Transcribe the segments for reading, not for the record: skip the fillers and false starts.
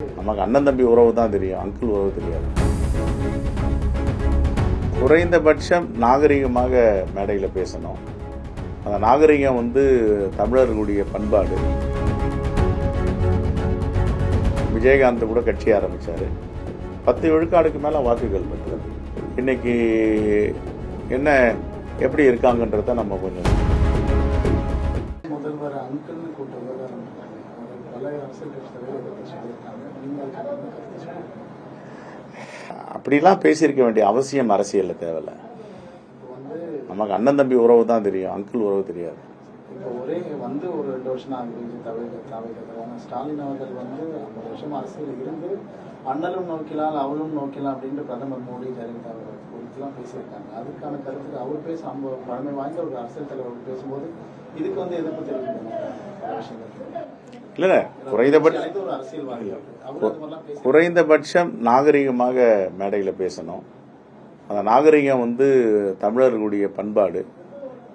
நமக்கு அண்ணன் தம்பி உறவு தான் தெரியும், அங்கிள் உறவு தெரியாது. குறைந்தபட்சம் நாகரிகமாக மேடையில் பேசணும். அந்த நாகரிகம் தமிழர்களுடைய பண்பாடு. விஜயகாந்த் கூட கட்சி ஆரம்பித்தார். 10 விழுக்காடுக்கு மேலே வாக்குகள் பெற்றது. இன்னைக்கு என்ன எப்படி இருக்காங்கன்றத நம்ம கொஞ்சம் முதல்வர் அங்கிள்னு கூட்ட விவகாரம் பல அரசியல் கட்சி தலைவர்கள் சொல்லியிருக்காங்க. அப்படிலாம் பேசியிருக்க வேண்டிய அவசியம் அரசியலில் தேவையில்லை. நமக்கு அண்ணன் தம்பி உறவு தான் தெரியும், அங்கிள் உறவு தெரியாது. இப்போ ஒரு 2 வருஷம் ஆகுது தவிர்க்கிறதான ஸ்டாலின் அவர்கள் 50 வருஷம் அரசியல் இருந்து அண்ணலும் நோக்கலாம் அவளும் நோக்கலாம் அப்படின்ட்டு பிரதமர் மோடி ஜெயலலிதா குறித்துலாம் பேசியிருக்காங்க. அதுக்கான கருத்துக்கு அவர் பேச பழமை வாய்ந்த ஒரு அரசியல் தலைவர் பேசும்போது இதுக்கு எதிர்ப்பு தெரிவிக்கணும். இல்லை, குறைந்தபட்சம் நாகரிகமாக மேடையில் பேசணும். அந்த நாகரிகம் தமிழர்களுடைய பண்பாடு.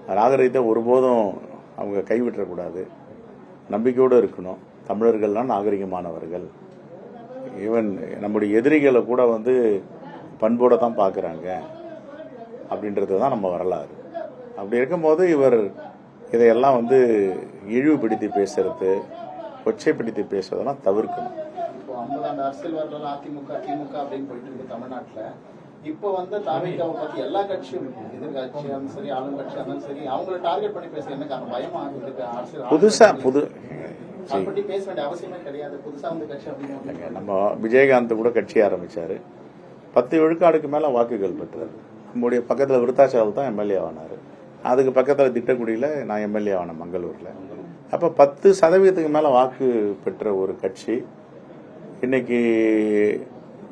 அந்த நாகரிகத்தை ஒருபோதும் அவங்க கைவிட்டக்கூடாது. நம்பிக்கையோடு இருக்கணும். தமிழர்கள்லாம் நாகரிகமானவர்கள். ஈவன் நம்முடைய எதிரிகளை கூட பண்போடு தான் பார்க்குறாங்க அப்படின்றது தான் நம்ம வரலாறு. அப்படி இருக்கும்போது இவர் இதையெல்லாம் இழிவுபடுத்தி பேசுறது, கொச்சைப்படுத்தி பேசுறதெல்லாம் தவிர்க்கணும். இப்போ 50 ஆண்டு அரசியல் வரலாறு அதிமுக திமுக அப்படின்னு போயிட்டு இருக்கு தமிழ்நாட்டில். இப்போ தாவேகாவை பத்தி எல்லா கட்சியும் எதிர்கட்சியாலும் சரி ஆளுங்கட்சியா இருந்தாலும் சரி அவங்களை டார்கெட் பண்ணி பேச என்ன காரணம்? பயமா இருக்கு அரசியல் புதுசா பேச வேண்டிய அவசியமே கிடையாது. புதுசா கட்சி அப்படின்னு நம்ம விஜயகாந்த் கூட கட்சி ஆரம்பிச்சாரு. 10 விழுக்காடுக்கு மேல வாக்குகள் பெற்றாரு. நம்முடைய பக்கத்துல விருத்தாச்சலம் தான் எம்எல்ஏ ஆனாரு. அதுக்கு பக்கத்துல திட்டக்குடியில நான் எம்எல்ஏ ஆனேன் மங்களூர்ல. அப்ப 10% மேல வாக்கு பெற்ற ஒரு கட்சி இன்னைக்கு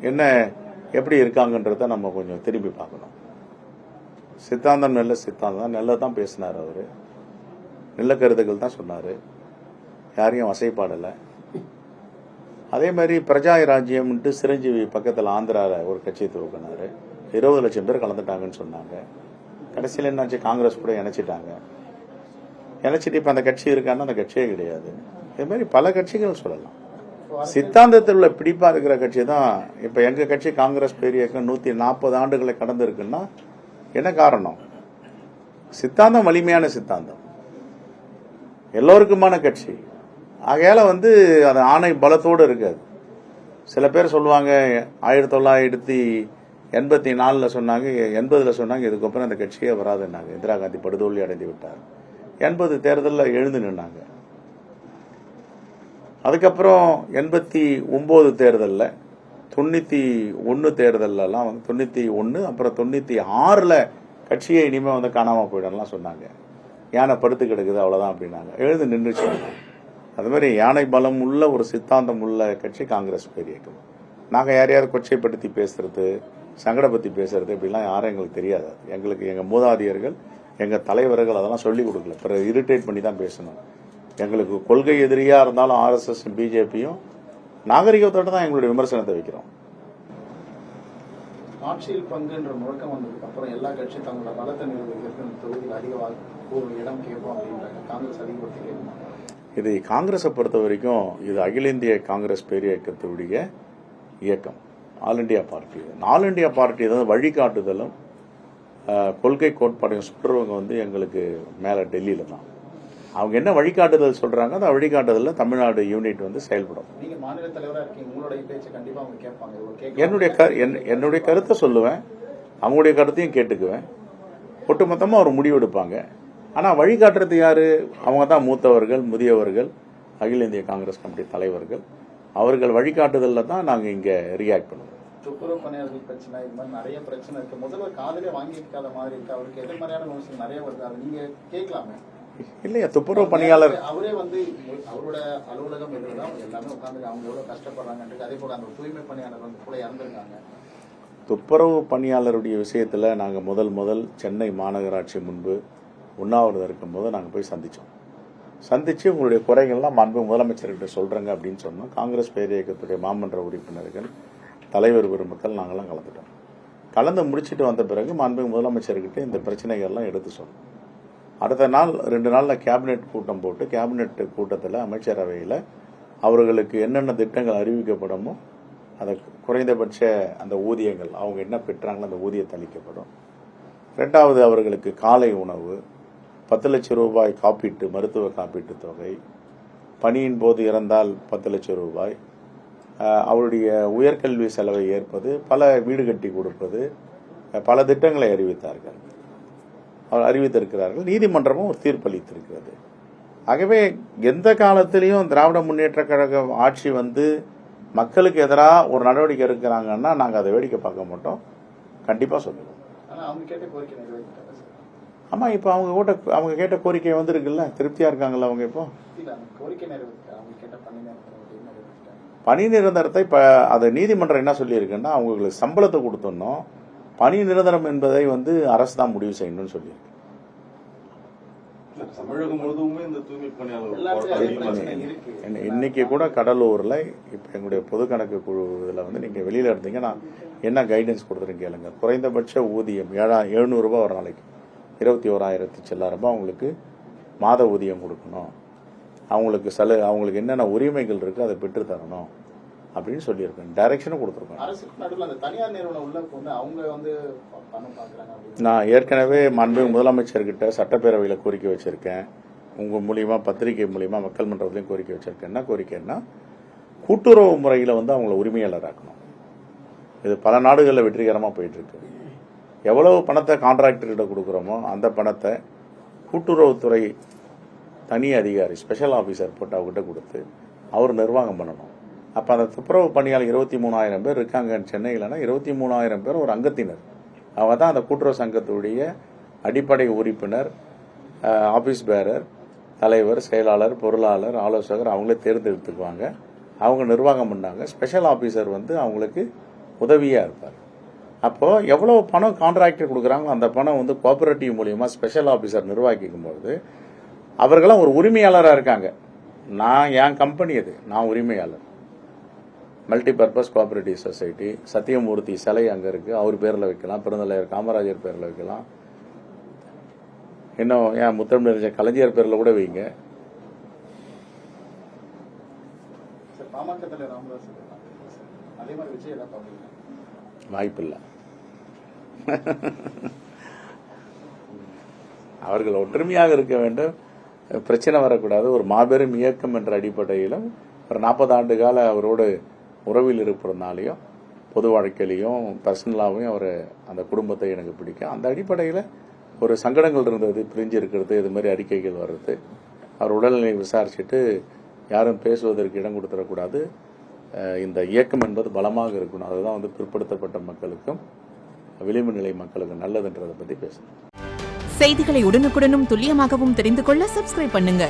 என்ன எப்படி இருக்காங்கன்றத நம்ம கொஞ்சம் திரும்பி பார்க்கணும். சித்தாந்தம் நல்ல சித்தாந்தம், நல்லதான் பேசினார். அவரு நல்ல கருத்துக்கள் தான் சொன்னாரு, யாரையும் வசைப்பாடலை. அதே மாதிரி பிரஜா ராஜ்யம்ட்டு சிரஞ்சீவி பக்கத்தில் ஆந்திராவில் ஒரு கட்சியை துவக்கினாரு. 20 லட்சம் பேர் கலந்துட்டாங்கன்னு சொன்னாங்க. கடைசியில் என்னாச்சு, காங்கிரஸ் கூட இணைச்சிட்டாங்க. இணைச்சிட்டு இப்போ அந்த கட்சி இருக்கான்னு அந்த கட்சியே கிடையாது. இது மாதிரி பல கட்சிகள் சொல்லலாம். சித்தாந்தத்தில் உள்ள பிடிப்பா இருக்கிற கட்சி தான். இப்போ எங்க கட்சி காங்கிரஸ் பேரியக்கம் 140 ஆண்டுகளை கடந்து இருக்குன்னா என்ன காரணம்? சித்தாந்தம் வலிமையான சித்தாந்தம், எல்லோருக்குமான கட்சி. ஆகையால அது ஆணை பலத்தோடு இருக்காது. சில பேர் சொல்லுவாங்க 1984 சொன்னாங்க, 80 சொன்னாங்க, இதுக்கப்புறம் அந்த கட்சியே வராதுன்னாங்க. இந்திரா காந்தி படுதோல்வி அடைந்து விட்டார். 80 தேர்தலில் எழுந்து நின்னாங்க. அதுக்கப்புறம் 89 தேர்தலில் 91 தேர்தலெல்லாம் 91 அப்புறம் 96 கட்சியை இனிமே காணாம போயிடலாம் சொன்னாங்க. யானை படுத்து கிடக்குது அவ்வளவுதான் அப்படின்னாங்க. எழுந்து நின்றுச்சு. அது மாதிரி யானை பலம் உள்ள ஒரு சித்தாந்தம் உள்ள கட்சி காங்கிரஸ் பேரியக்கம். நாங்கள் யாரையாவது கொச்சைப்படுத்தி பேசுறது, சங்கடப்படுத்தி பேசுறது இப்படிலாம் யாரும் எங்களுக்கு தெரியாது. எங்களுக்கு எங்கள் மூதாதையர்கள் எங்கள் தலைவர்கள் அதெல்லாம் சொல்லிக் கொடுக்கல. பிறகு இரிட்டேட் பண்ணி தான் பேசணும். எங்களுக்கு கொள்கை எதிரியா இருந்தாலும் ஆர்எஸ்எஸ் பிஜேபியும் நாகரிகத்தோட தான் எங்களுடைய விமர்சனத்தை வைக்கிறோம். ஆட்சியில் பங்குன்ற முழக்கம் வந்ததுக்கு அப்புறம் எல்லா கட்சியும் தங்களோட பலத்தை நிறுவனத்திற்கு தொகுதியில் அதிக இடம் கேட்போம் அப்படின்றாங்க. காங்கிரஸ் அதிகப்படுத்தி கேட்கணும். இது காங்கிரஸை பொறுத்த வரைக்கும் இது அகில இந்திய காங்கிரஸ் பேரியக்கத்துடைய இயக்கம், all India party. All India party வழிகாட்டுதலும் கொள்கை கோட்பாடையும் சொல்றவங்க எங்களுக்கு மேல டெல்லியில தான். அவங்க என்ன வழிகாட்டுதல் சொல்றாங்க, அந்த வழிகாட்டுதல தமிழ்நாடு யூனிட் செயல்படும். நீங்க மாநில தலைவரா இருக்கீங்க, உங்களுடைய பேச்சை கண்டிப்பா அவங்க கேட்பாங்க. என்னுடைய கருத்தை சொல்லுவேன், அவங்களுடைய கருத்தையும் கேட்டுக்குவேன். ஒட்டுமொத்தமா ஒரு முடிவு எடுப்பாங்க. ஆனா வழிகாட்டுறது யாரு? அவங்க தான் மூத்தவர்கள், முதியவர்கள், அகில இந்திய காங்கிரஸ் கமிட்டி தலைவர்கள். அவர்கள் வழிகாட்டுதல்ல தான் நாங்க இங்க ரியாக்ட் பண்ணுவோம். துப்புரவு பணியாளர்கள் பிரச்சனை, இது மாதிரி நிறைய பிரச்சனை இருக்கு. முதல்வர் காதலே வாங்கிக்காத மாதிரி இருக்கு. அவருக்கு எதிர்மறையான விமர்சனம் நிறைய வருது. அதை நீங்க கேட்கலாமே. இல்லையா, துப்புரவு பணியாளர் அவரே அவரோட அலுவலகம் எதுதான் எல்லாமே உட்காந்து அவங்க எவ்வளவு கஷ்டப்படுறாங்க. அதே போல அந்த தூய்மை பணியாளர் கூட இறந்துருக்காங்க. துப்புரவு பணியாளருடைய விஷயத்துல நாங்க முதல் சென்னை மாநகராட்சி முன்பு உண்ணாவிரதம் இருக்கும்போது நாங்க போய் சந்திச்சு உங்களுடைய குறைகள்லாம் மாண்பு முதலமைச்சர்கிட்ட சொல்றேங்க அப்படின்னு சொன்னோம். காங்கிரஸ் பேரியக்கத்துடைய மாமன்ற உறுப்பினர்கள், தலைவர் பெருமக்கள் நாங்கெல்லாம் கலந்துட்டோம். கலந்து முடிச்சுட்டு வந்த பிறகு மாண்பு முதலமைச்சர்கிட்ட இந்த பிரச்சனைகள்லாம் எடுத்து சொன்னோம். அடுத்த நாள் 2 நாள்ல கேபினெட் கூட்டம் போட்டு, கேபினெட் கூட்டத்தில் அமைச்சரவையில் அவர்களுக்கு என்னென்ன திட்டங்கள் அறிவிக்கப்படமோ அதை குறைந்தபட்ச அந்த ஊதியங்கள் அவங்க என்ன பெற்றாங்களோ அந்த ஊதியத்தை அளிக்கப்படும். 2வது அவர்களுக்கு காலை உணவு, 10 லட்சம் ரூபாய் காப்பீட்டு மருத்துவ காப்பீட்டு தொகை, பணியின் போது இறந்தால் 10 லட்சம் ரூபாய், அவருடைய உயர்கல்வி செலவை ஏற்பது, பல வீடு கட்டி கொடுப்பது, பல திட்டங்களை அறிவித்திருக்கிறார்கள். நீதிமன்றமும் ஒரு தீர்ப்பளித்திருக்கிறது. ஆகவே எந்த காலத்திலையும் திராவிட முன்னேற்ற கழக ஆட்சி வந்து மக்களுக்கு எதிராக ஒரு நடவடிக்கை எடுக்கிறாங்கன்னா நாங்கள் அதை வேடிக்கை பார்க்க மாட்டோம், கண்டிப்பாக சொல்லுவோம். ஆமா, இப்போ அவங்க கேட்ட கோரிக்கை வந்துருக்குல்ல, திருப்தியா இருக்காங்கல்ல அவங்க. இப்போ பணி நிரந்தரத்தை அது நீதிமன்றம் என்ன சொல்லியிருக்குன்னா அவங்களுக்கு சம்பளத்தை கொடுத்துடணும், பணி நிரந்தரம் என்பதை வந்து அரசு தான் முடிவு செய்யணும்னு சொல்லியிருக்கு. தமிழகம் முழுவதுமே இந்த தூய்மை பணியாளர் இன்னைக்கு கூட கடலூர்ல இப்ப எங்களுடைய பொது கணக்கு குழு இதுல வந்து நீங்க வெளியில இருந்தீங்க, நான் என்ன கைடன்ஸ் கொடுத்துருக்கேன் கேளுங்க. குறைந்தபட்ச ஊதியம் 700 ரூபாய் ஒரு நாளைக்கு, 21,000 சில்லாயிரம் அவங்களுக்கு மாத ஊதியம் கொடுக்கணும், அவங்களுக்கு என்னென்ன உரிமைகள் இருக்கு அதை பெற்று தரணும் அப்படின்னு சொல்லியிருக்கேன். டைரக்ஷனும் கொடுத்துருக்கேன். நான் ஏற்கனவே மாண்பு முதலமைச்சர்கிட்ட சட்டப்பேரவையில் கோரிக்கை வச்சிருக்கேன், உங்க மூலியமா பத்திரிகை மூலியமா மக்கள் மன்றத்திலையும் கோரிக்கை வச்சிருக்கேன். என்ன கோரிக்கைன்னா கூட்டுறவு முறையில் வந்து அவங்கள உரிமையாளராக்கணும். இது பல நாடுகளில் வெற்றிகரமாக போயிட்டு இருக்கு. எவ்வளவு பணத்தை கான்ட்ராக்டர்கிட்ட கொடுக்குறோமோ அந்த பணத்தை கூட்டுறவுத்துறை தனி அதிகாரி ஸ்பெஷல் ஆஃபீஸர் போட்டு அவர்கிட்ட கொடுத்து அவர் நிர்வாகம் பண்ணணும். அப்போ அந்த துப்புரவு பணியாளர் 23,000 பேர் இருக்காங்க சென்னையிலனா 23,000 பேர் ஒரு அங்கத்தினர். அவங்க தான் அந்த கூட்டுறவு சங்கத்துடைய அடிப்படை உறுப்பினர், ஆபீஸ் பேரர், தலைவர், செயலாளர், பொருளாளர், ஆலோசகர் அவங்களே தேர்ந்தெடுத்துக்குவாங்க. அவங்க நிர்வாகம் பண்ணாங்க. ஸ்பெஷல் ஆஃபீஸர் வந்து அவங்களுக்கு உதவியாக இருப்பார். அப்போது எவ்வளோ பணம் கான்ட்ராக்டர் கொடுக்குறாங்களோ அந்த பணம் வந்து கோஆபரேட்டிவ் மூலியமா ஸ்பெஷல் ஆஃபீஸர் நிர்வாகிக்கும் போது அவர்களும் ஒரு உரிமையாளராக இருக்காங்க. என் கம்பெனி அது, நான் உரிமையாளர். Multi purpose cooperative society, Sathyamurthy சிலை அங்கே இருக்குது, அவர் பேரில் வைக்கலாம், பெருந்தலைவர் காமராஜர் பேரில் வைக்கலாம், இன்னும் ஏன் முத்தமிழறிஞர் கலைஞர் பேரில் கூட வைங்க. வாய்ப்பில்லை. அவர்கள் ஒற்றுமையாக இருக்க வேண்டும், பிரச்சனை வரக்கூடாது. ஒரு மாபெரும் இயக்கம் என்ற அடிப்படையிலும் ஒரு 40 ஆண்டு கால அவரோடு உறவில் இருப்பதுனாலையும் பொது வாழ்க்கையிலையும் பர்சனலாகவும் அவர் அந்த குடும்பத்தை எனக்கு பிடிக்கும். அந்த அடிப்படையில் ஒரு சங்கடங்கள் இருந்தது, பிரிஞ்சு இருக்கிறது, இது மாதிரி அறிக்கைகள் வர்றது. அவர் உடல்நிலை விசாரிச்சுட்டு யாரும் பேசுவதற்கு இடம் கொடுத்துடக்கூடாது. இந்த இயக்கம் என்பது பலமாக இருக்கணும். அதுதான் வந்து பிற்படுத்தப்பட்ட மக்களுக்கும் விளிம்பு நிலை மக்களுக்கும் நல்லதுன்றதை பற்றி பேசணும். செய்திகளை உடனுக்குடனும் துல்லியமாகவும் தெரிந்து கொள்ள சப்ஸ்கிரைப் பண்ணுங்க.